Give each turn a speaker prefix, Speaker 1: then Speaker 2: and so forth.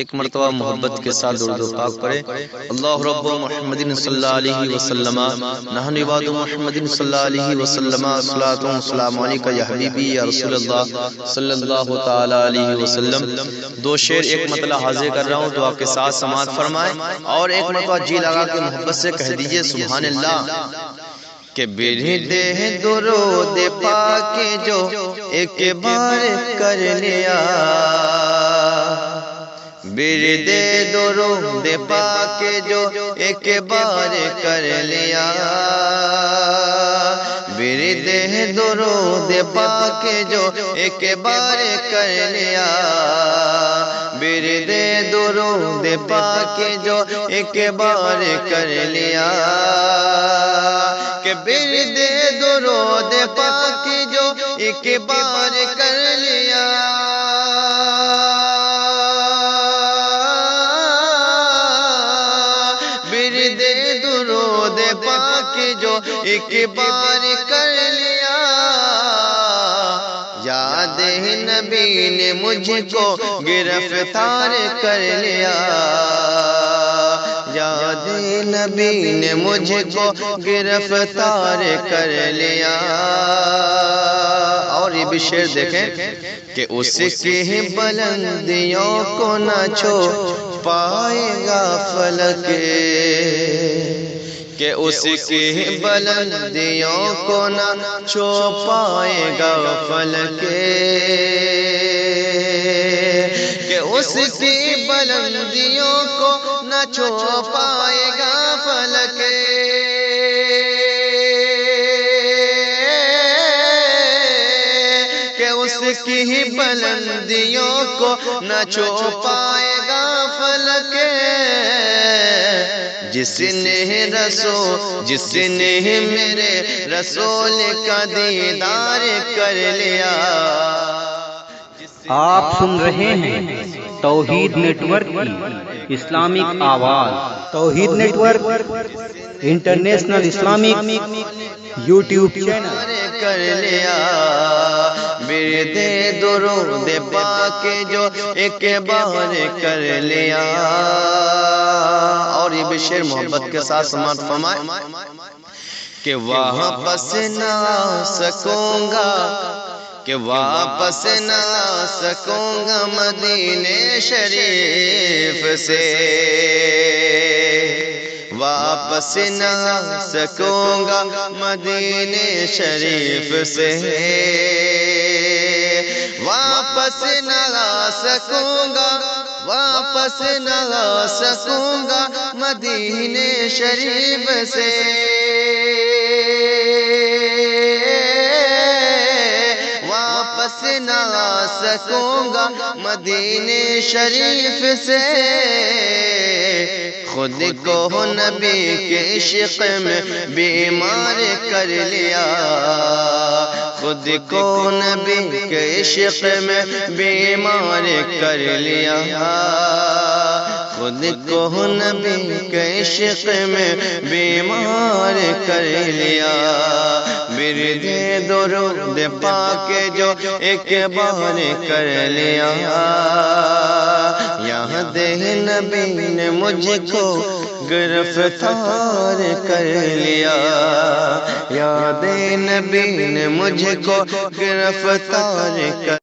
Speaker 1: ایک مرتبہ محبت کے ساتھ درود و پاک پڑھے۔ اللہ رب محمد صلی اللہ علیہ وسلم نحن عباد محمد صلی اللہ علیہ وسلم صلاۃ و سلام علیک یا حبیبی یا رسول اللہ صلی اللہ تعالی علیہ وسلم۔ دو شعر ایک مرتبہ حاضر کر رہا ہوں، دعا کے ساتھ سماعت فرمائیں اور ایک مرتبہ جی لگا کے محبت سے کہہ دیجئے سبحان اللہ۔ کہ برد درود پاک جو ایک بار کر لیا، برد درود پاک جو ایک بار کر لیا، برد درود پاک جو ایک بار کر لیا، برد درود پاک جو ایک بار کر لیا، کہ برد درود پاک جو ایک بار کر لیا، برد درود پاک جو ایک بار کر لیا، یاد نبی نے مجھ کو گرفتار کر لیا، یاد نبی نے مجھ کو گرفتار کر لیا۔ اور یہ بھی شعر دیکھیں کہ اس کی بلندیوں کو نہ چھو پائے گا فلک، کہ اس کی بلندیوں کو نہ چھو پائے گا فلک، کہ اس کی بلندیوں کو نہ چھو پائے گا فلک، کہ اس کی بلندیوں کو نہ چھو پائے گا فلک، جس نے میرے رسول کا دیدار کر لیا۔
Speaker 2: آپ سن رہے ہیں توحید نیٹ ورک کی اسلامک آواز۔ Tauheed network international Islamic YouTube channel
Speaker 1: کر لیا، برد درود پاک جو ایک بار کر لیا۔ اور یہ بھی شعر محبت کے ساتھ سماعت فرمائے کہ واپس نہ آ سکوں گا، کہ واپس نہ آ سکوں گا مدینے شریف سے، واپس نہ آ سکوں گا مدینے شریف سے، واپس نہ آ سکوں گا، واپس نہ آ سکوں گا مدینے شریف سے، واپس نہ آ سکوں گا مدینے شریف سے، خود کو نبی کے عشق میں بیمار کر لیا، خود کو نبی کے عشق میں بیمار کر لیا، خود کو نبی کے عشق میں بیمار کر لیا، برد درود پاک جو ایک بار کر لیا، یاد نبی نے مجھ کو گرفتار کر لیا، یاد نبی نے مجھ کو گرفتار کر